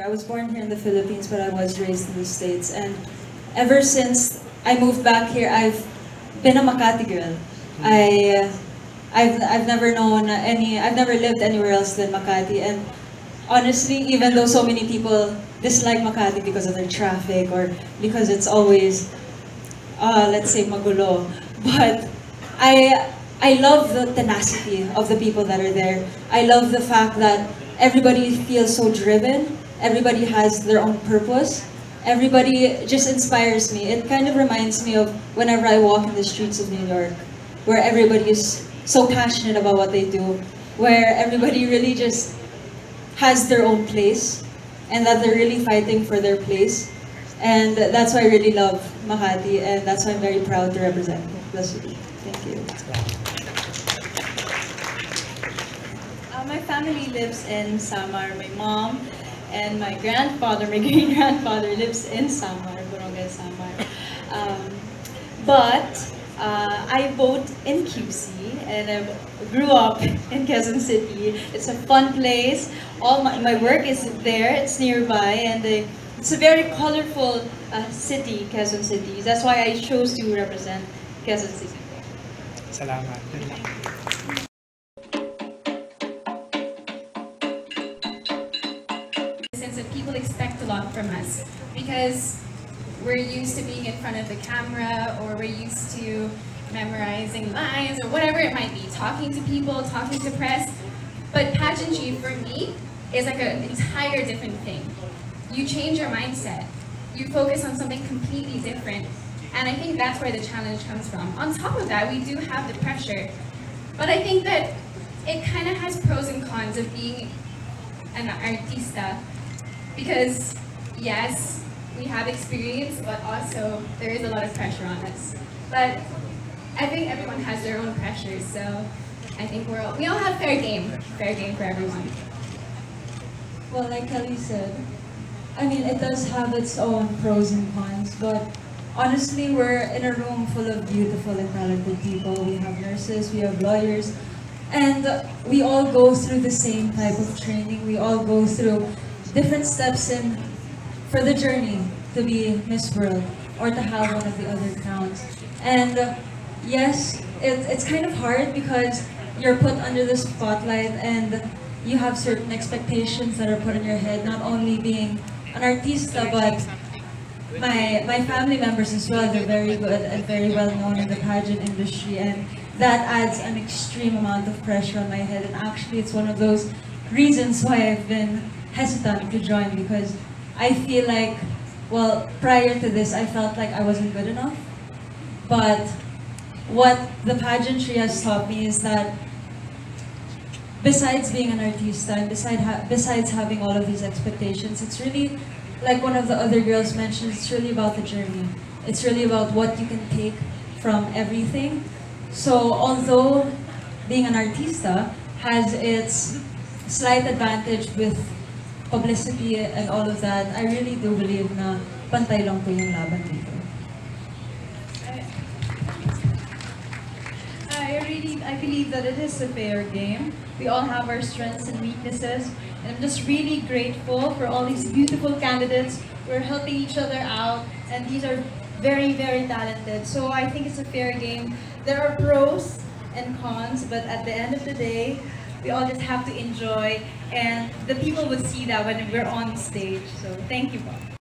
I was born here in the Philippines, but I was raised in the States. And ever since I moved back here, I've been a Makati girl. I've never known I've never lived anywhere else than Makati. And honestly, even though so many people dislike Makati because of their traffic or because it's always, let's say, magulo, but I love the tenacity of the people that are there. I love the fact that everybody feels so driven. Everybody has their own purpose. Everybody just inspires me. It kind of reminds me of whenever I walk in the streets of New York, where everybody is so passionate about what they do, where everybody really just has their own place, and that they're really fighting for their place. And that's why I really love Makati, and that's why I'm very proud to represent the city. Thank you. My family lives in Samar. My mom and my grandfather, my great-grandfather lives in Samar, Barangay Samar. But I vote in QC and I grew up in Quezon City. It's a fun place. All my work is there. It's nearby, and it's a very colorful city, Quezon City. That's why I chose to represent Quezon City. Salamat. Since that people expect a lot from us because we're used to being in front of the camera, or we're used to memorizing lines or whatever it might be, talking to people, talking to press. But pageantry for me is like an entire different thing. You change your mindset. You focus on something completely different. And I think that's where the challenge comes from. On top of that, we do have the pressure. But I think that it kind of has pros and cons of being an artista. Because yes, we have experience, but also there is a lot of pressure on us. But I think everyone has their own pressures, so I think we all have fair game for everyone. Well, like Kelley said, I mean, it does have its own pros and cons, but honestly, we're in a room full of beautiful and talented people. We have nurses, we have lawyers, and we all go through the same type of training. We all go through different steps for the journey to be Miss World or to have one of the other crowns. And yes, it's kind of hard because you're put under the spotlight and you have certain expectations that are put in your head, not only being an artista, but my family members as well. They're very good and very well known in the pageant industry, and that adds an extreme amount of pressure on my head. And actually, it's one of those reasons why I've been hesitant to join, because I feel like, well, prior to this, I felt like I wasn't good enough. But what the pageantry has taught me is that besides being an artista and besides having all of these expectations, it's really, like one of the other girls mentioned, it's really about the journey. It's really about what you can take from everything. So although being an artista has its slight advantage with publicity and all of that, I really do believe na pantay lang po yung laban dito. I believe that it is a fair game. We all have our strengths and weaknesses, and I'm just really grateful for all these beautiful candidates. We're helping each other out, and these are very, very talented. So I think it's a fair game. There are pros and cons, but at the end of the day, we all just have to enjoy, and the people would see that when we're on stage. So thank you, Bob.